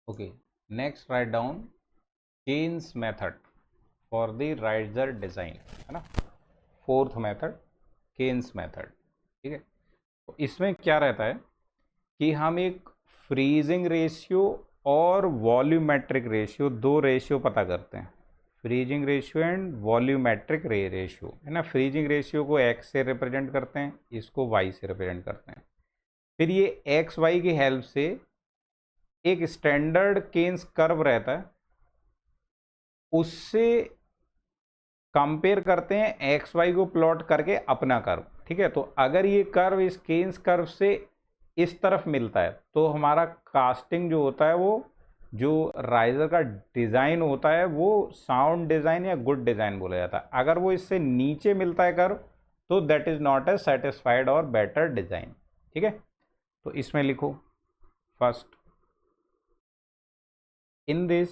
Okay, next write down Keynes method for the riser design, है ना। Fourth method Caine's method. ठीक है, तो इसमें क्या रहता है कि हम एक फ्रीजिंग रेशियो और वॉल्यूमेट्रिक रेशियो, दो रेशियो पता करते हैं। Freezing ratio and volumetric ratio, है ना। फ्रीजिंग रेशियो को एक्स से रिप्रेजेंट करते हैं, इसको वाई से रिप्रेजेंट करते हैं। फिर ये एक्स वाई की हेल्प से एक स्टैंडर्ड केन्स कर्व रहता है, उससे कंपेयर करते हैं एक्स वाई को प्लॉट करके अपना कर्व। ठीक है, तो अगर ये कर्व इस केन्स कर्व से इस तरफ मिलता है तो हमारा कास्टिंग जो होता है, वो जो राइजर का डिज़ाइन होता है, वो साउंड डिज़ाइन या गुड डिज़ाइन बोला जाता है। अगर वो इससे नीचे मिलता है कर्व तो that is not a satisfied और बेटर डिज़ाइन। ठीक है, तो इसमें लिखो first, in this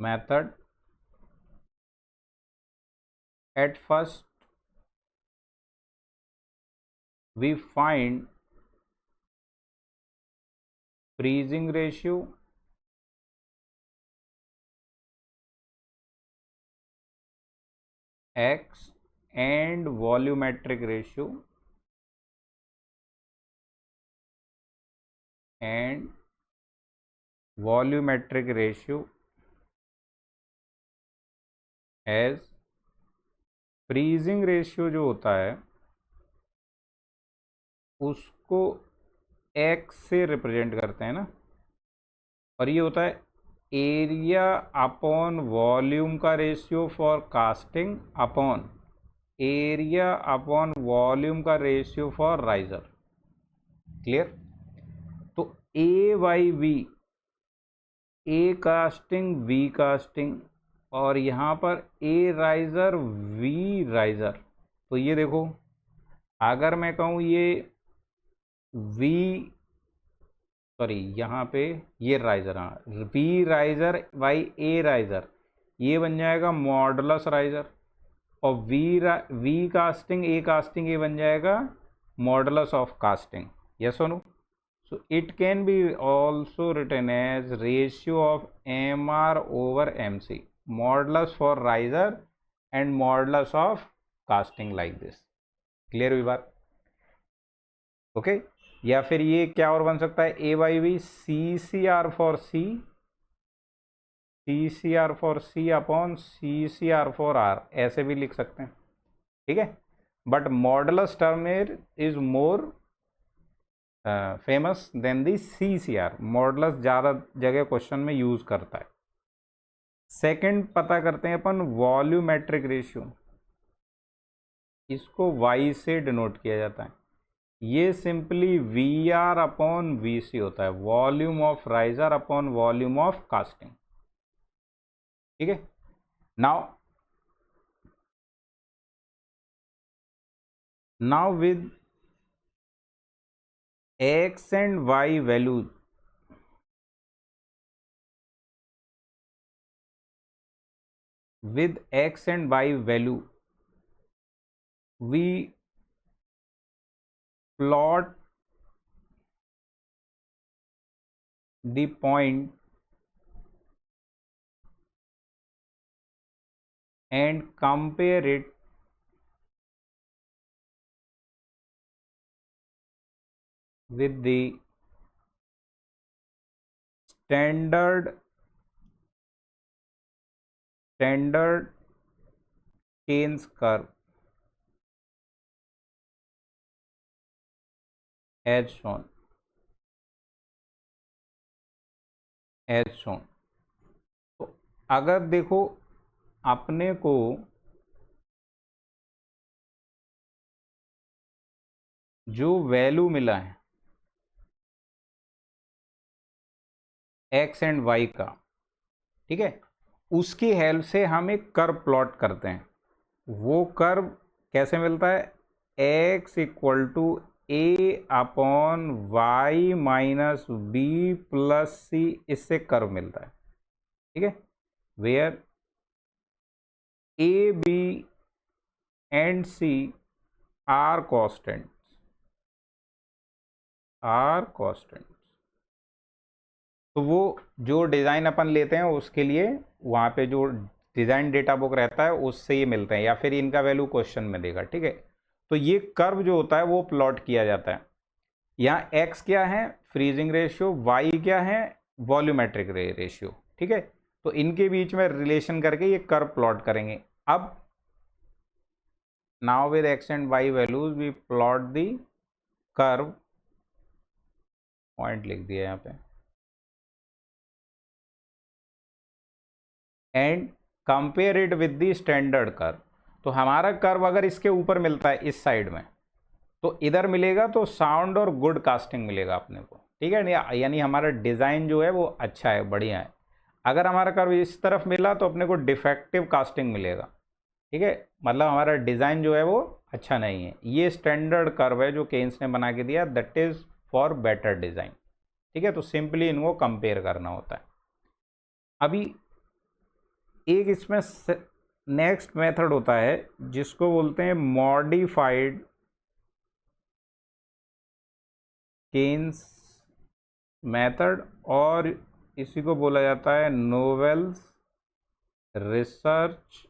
method at first we find freezing ratio x and volumetric ratio and volumetric ratio as freezing ratio जो होता है उसको x से रिप्रेजेंट करते हैं ना, और ये होता है एरिया अपॉन वॉल्यूम का ratio for casting upon area upon volume का रेशियो फॉर राइजर। क्लियर। तो A by V, A casting V casting, और यहाँ पर ए राइजर वी राइजर। तो ये देखो, अगर मैं कहूँ ये वी, सॉरी यहाँ पे ये राइजर, हाँ V riser by A riser, ये बन जाएगा मॉडुलस राइजर। और वी कास्टिंग ए बन जाएगा मॉडुलस ऑफ कास्टिंग। यस और no. So it can be also written as ratio of MR over MC, modulus for riser and modulus of casting, like this. Clear हुई बात? Okay, या फिर ये क्या और बन सकता है, A by V C C R for C, C C R for C upon C C R for R, ऐसे भी लिख सकते हैं। ठीक है, but modulus term is more famous than the C C R. Modulus ज़्यादा जगह question में यूज करता है। सेकंड पता करते हैं अपन वॉल्यूमेट्रिक रेशियो, इसको वाई से डिनोट किया जाता है। ये simply V R upon V C होता है, volume of riser upon volume of casting. ठीक है, now with X and Y values, with x and y value we plot the point and compare it with the standard Keynes curve as shown. तो अगर देखो अपने को जो value मिला है एक्स एंड वाई का, ठीक है, उसकी हेल्प से हम एक कर्व प्लॉट करते हैं। वो कर्व कैसे मिलता है, X equal to A upon Y minus B plus C, इससे कर्व मिलता है। ठीक है, where A B and C are constants, तो वो जो डिज़ाइन अपन लेते हैं उसके लिए वहाँ पे जो डिज़ाइन डेटा बुक रहता है उससे ये मिलते हैं, या फिर इनका वैल्यू क्वेश्चन में देगा। ठीक है, तो ये कर्व जो होता है वो प्लॉट किया जाता है। यहाँ एक्स क्या है, फ्रीजिंग रेशियो, वाई क्या है, वॉल्यूमेट्रिक रेशियो। ठीक है, तो इनके बीच में रिलेशन करके ये कर्व प्लॉट करेंगे। अब now with X and Y values we plot the curve, point लिख दिया यहाँ पे, and compare it with the standard curve. तो हमारा कर्व अगर इसके ऊपर मिलता है इस साइड में, तो इधर मिलेगा तो साउंड और गुड कास्टिंग मिलेगा अपने को। ठीक है, यानी हमारा डिज़ाइन जो है वो अच्छा है, बढ़िया है। अगर हमारा कर्व इस तरफ मिला तो अपने को डिफेक्टिव कास्टिंग मिलेगा। ठीक है, मतलब हमारा डिज़ाइन जो है वो अच्छा नहीं है। ये स्टैंडर्ड कर्व है जो केन्स ने बना के दिया, that is for better design. ठीक है, तो सिंपली इनको कंपेयर करना होता है। अभी एक इसमें नेक्स्ट मेथड होता है जिसको बोलते हैं मॉडिफाइड केन्स मेथड, और इसी को बोला जाता है Naval Research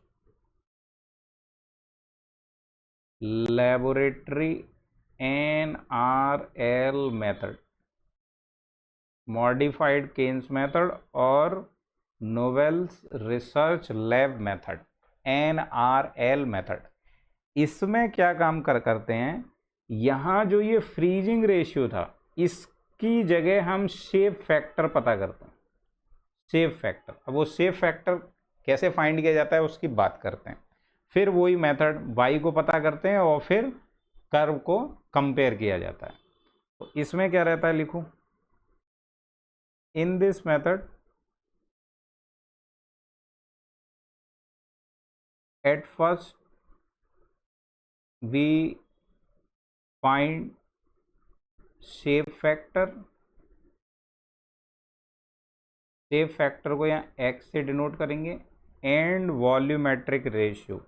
Laboratory NRL method, modified Caine's method और Naval Research Lab method, NRL method. इसमें क्या काम करते हैं, यहाँ जो ये फ्रीजिंग रेशियो था इसकी जगह हम शेप फैक्टर पता करते हैं। शेप फैक्टर, अब वो शेप फैक्टर कैसे फाइंड किया जाता है उसकी बात करते हैं। फिर वही मेथड वाई को पता करते हैं और फिर कर्व को कंपेयर किया जाता है। तो इसमें क्या रहता है, लिखूं, in this method at first we find shape factor, shape factor को यहाँ एक्स से डिनोट करेंगे, and volumetric ratio,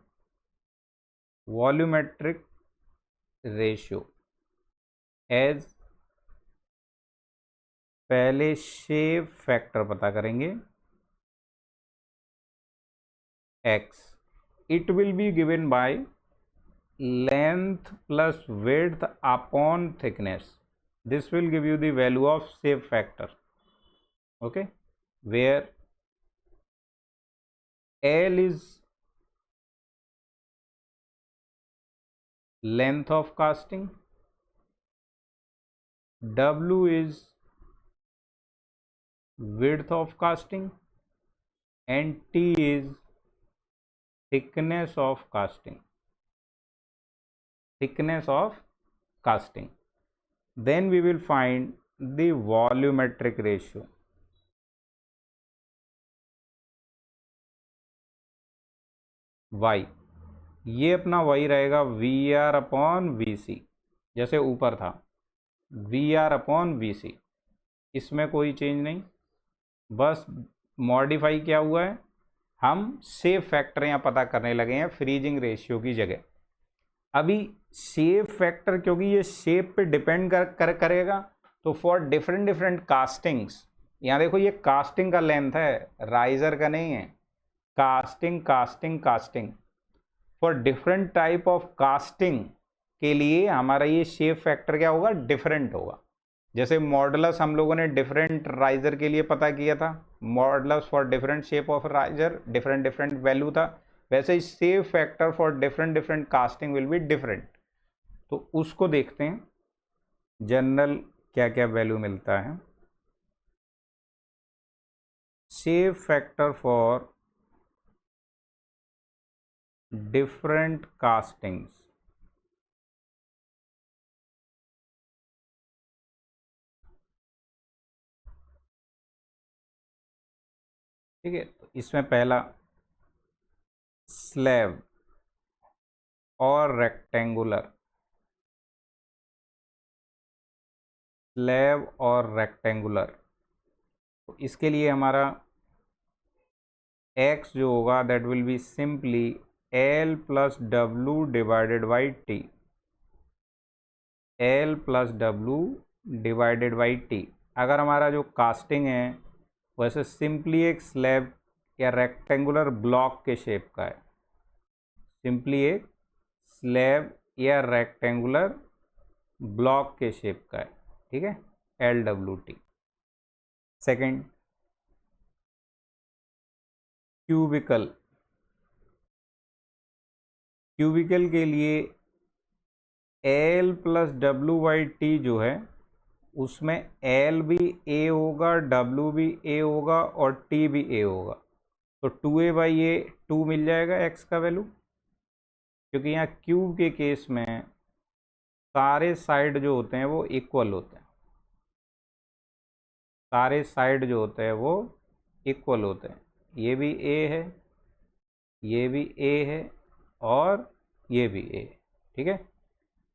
volumetric ratio as, पहले शेप फैक्टर पता करेंगे x, it will be given by length plus width upon thickness. This will give you the value of shape factor. Okay, where L is length of casting, W is width of casting, and T is thickness of casting, thickness of casting. Then we will find the volumetric ratio. Y, ये अपना y रहेगा VR upon VC, जैसे ऊपर था VR upon VC, इसमें कोई change नहीं, बस मॉडिफाई क्या हुआ है, हम शेप फैक्टर यहाँ पता करने लगे हैं फ्रीजिंग रेशियो की जगह। अभी शेप फैक्टर क्योंकि ये शेप पे डिपेंड करेगा, तो फॉर डिफरेंट डिफरेंट कास्टिंग्स, यहाँ देखो ये कास्टिंग का लेंथ है, राइजर का नहीं है, casting casting casting, for different type of casting के लिए हमारा ये शेप फैक्टर क्या होगा, डिफरेंट होगा। जैसे मॉडुलस हम लोगों ने डिफरेंट राइजर के लिए पता किया था, modulus for different shape of riser different different value था, वैसे ही shape factor for different different casting will be different. तो उसको देखते हैं जनरल क्या क्या वैल्यू मिलता है। Shape factor for different castings, ठीक है, तो इसमें पहला स्लैब और रेक्टेंगुलर, स्लैब और रेक्टेंगुलर, तो इसके लिए हमारा x जो होगा that will be simply L plus W divided by T, L plus W divided by T। अगर हमारा जो कास्टिंग है वैसे सिंपली एक स्लैब या रेक्टेंगुलर ब्लॉक के शेप का है, सिंपली एक स्लैब या रेक्टेंगुलर ब्लॉक के शेप का है, ठीक है, LWT। Second, cubicle. क्यूबिकल के लिए L प्लस WT जो है उसमें L भी A होगा, W भी A होगा और T भी A होगा, तो 2A/A 2 मिल जाएगा x का वैल्यू, क्योंकि यहाँ क्यूब के केस में सारे साइड जो होते हैं वो इक्वल होते हैं, सारे साइड जो होते हैं वो इक्वल होते हैं, ये भी A है, ये भी A है और ये भी A है, ठीक है।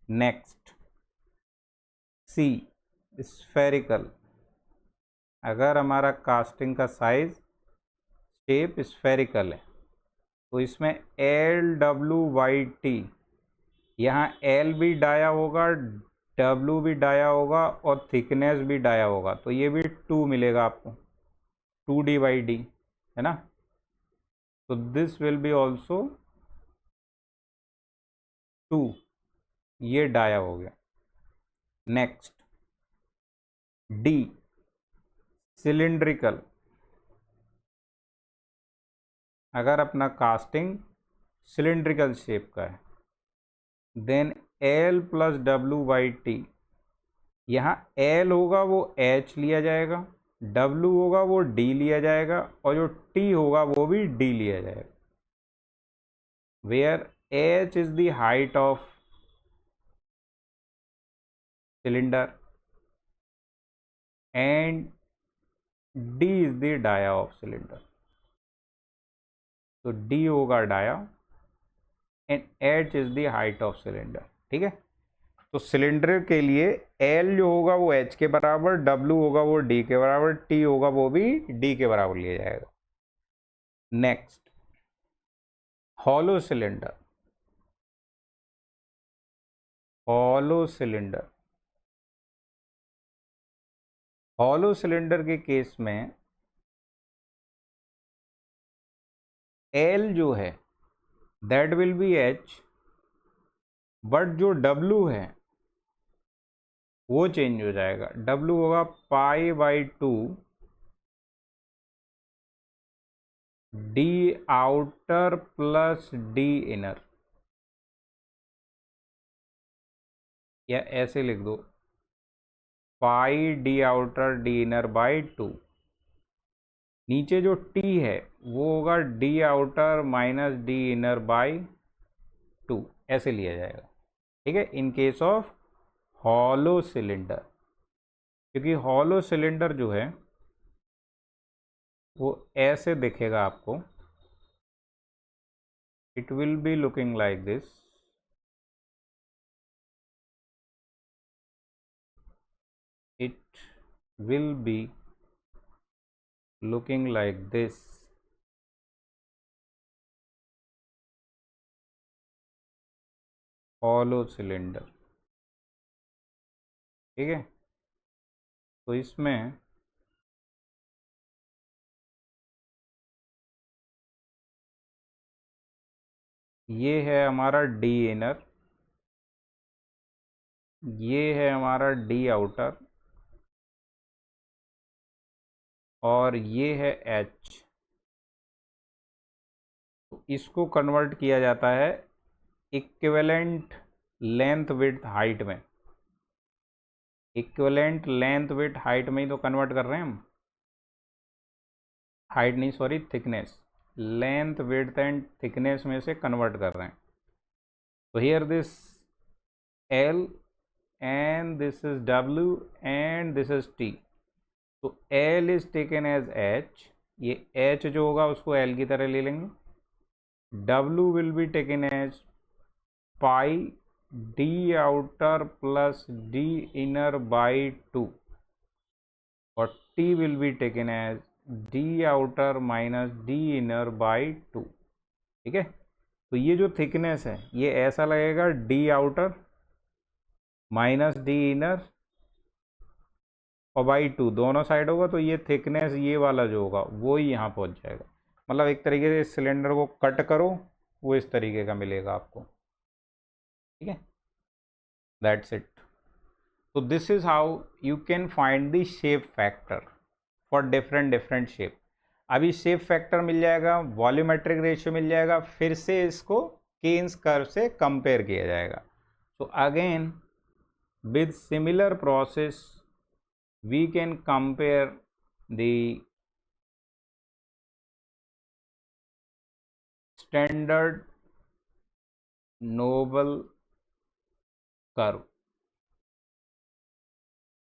Next, C, spherical. अगर हमारा कास्टिंग का साइज शेप स्फेरिकल है तो इसमें LWT, यहाँ L भी डाया होगा, W भी डाया होगा और थिकनेस भी डाया होगा, तो ये भी 2 मिलेगा आपको, 2D/D, है ना। तो दिस विल बी ऑल्सो 2, ये डाया हो गया। Next, D, cylindrical. अगर अपना कास्टिंग सिलिंड्रिकल शेप का है देन L प्लस WT, यहाँ L होगा वो H लिया जाएगा, W होगा वो D लिया जाएगा और जो T होगा वो भी D लिया जाएगा, where H is the height of cylinder and D is the dia of cylinder. तो D होगा dia and H is the height of cylinder, ठीक है। तो सिलेंडर के लिए L जो होगा वो H के बराबर, W होगा वो D के बराबर, T होगा वो भी D के बराबर लिया जाएगा। Next, hollow cylinder. Hollow cylinder, hollow cylinder के केस में L जो है that will be H, but जो W है वो चेंज हो जाएगा, W होगा π/2 D outer plus D inner, या ऐसे लिख दो π D outer D inner by 2। नीचे जो T है वो होगा D outer minus D inner by 2, ऐसे लिया जाएगा, ठीक है, in case of hollow cylinder. क्योंकि हॉलो सिलेंडर जो है वो ऐसे दिखेगा आपको, it will be looking like this, it will be looking like this, hollow cylinder, ठीक है। तो इसमें ये है हमारा D इनर, ये है हमारा D आउटर और ये है H। तो इसको कन्वर्ट किया जाता है इक्विवेलेंट लेंथ विड्थ हाइट में, इक्विवेलेंट लेंथ विड्थ हाइट में ही तो कन्वर्ट कर रहे हैं हम, हाइट नहीं sorry thickness, length width and thickness में से कन्वर्ट कर रहे हैं। तो here this L and this is W and this is T, तो L is taken as H, ये H जो होगा उसको L की तरह ले लेंगे, W will be taken as pi D outer plus D inner by 2 और T will be taken as D outer minus D inner by 2, ठीक है। तो ये जो थिकनेस है ये ऐसा लगेगा D outer minus D inner और बाई 2 दोनों साइड होगा, तो ये थिकनेस ये वाला जो होगा वो ही यहाँ पहुँच जाएगा। मतलब एक तरीके से सिलेंडर को कट करो, वो इस तरीके का मिलेगा आपको, ठीक है। That's it. तो this is how you can find the shape factor for different shape. अभी शेप फैक्टर मिल जाएगा, वॉल्यूमेट्रिक रेशियो मिल जाएगा, फिर से इसको केन्स कर्व से कंपेयर किया जाएगा। So again with similar process we can compare the standard Noble curve.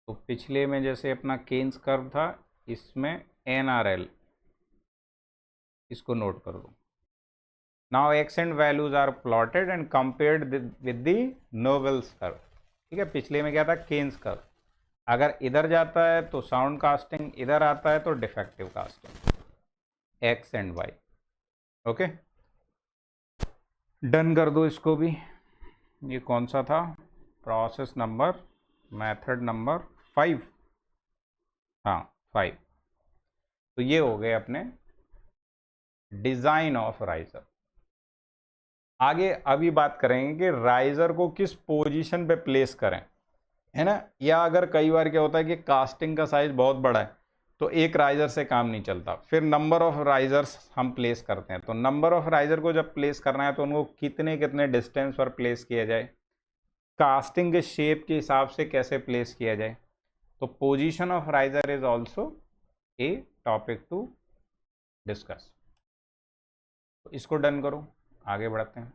तो पिछले में जैसे अपना केन्स कर्व था, इसमें NRL, इसको नोट कर दो। Now X and values are plotted and compared with the Noble's curve, ठीक है। पिछले में क्या था, केन्स कर्व। अगर इधर जाता है तो साउंड कास्टिंग, इधर आता है तो defective casting, X and Y. Okay, done कर दो इसको भी। ये कौन सा था, प्रोसेस नंबर, मेथड नंबर 5, हाँ 5। तो ये हो गए अपने डिजाइन ऑफ राइजर। आगे अभी बात करेंगे कि राइजर को किस पोजीशन पे प्लेस करें, है ना। या अगर कई बार क्या होता है कि कास्टिंग का साइज बहुत बड़ा है तो एक राइजर से काम नहीं चलता, फिर नंबर ऑफ राइजर्स हम प्लेस करते हैं। तो नंबर ऑफ राइजर को जब प्लेस करना है तो उनको कितने कितने डिस्टेंस पर प्लेस किया जाए, कास्टिंग के शेप के हिसाब से कैसे प्लेस किया जाए। तो position of riser is also a topic to discuss. तो इसको डन करो, आगे बढ़ते हैं।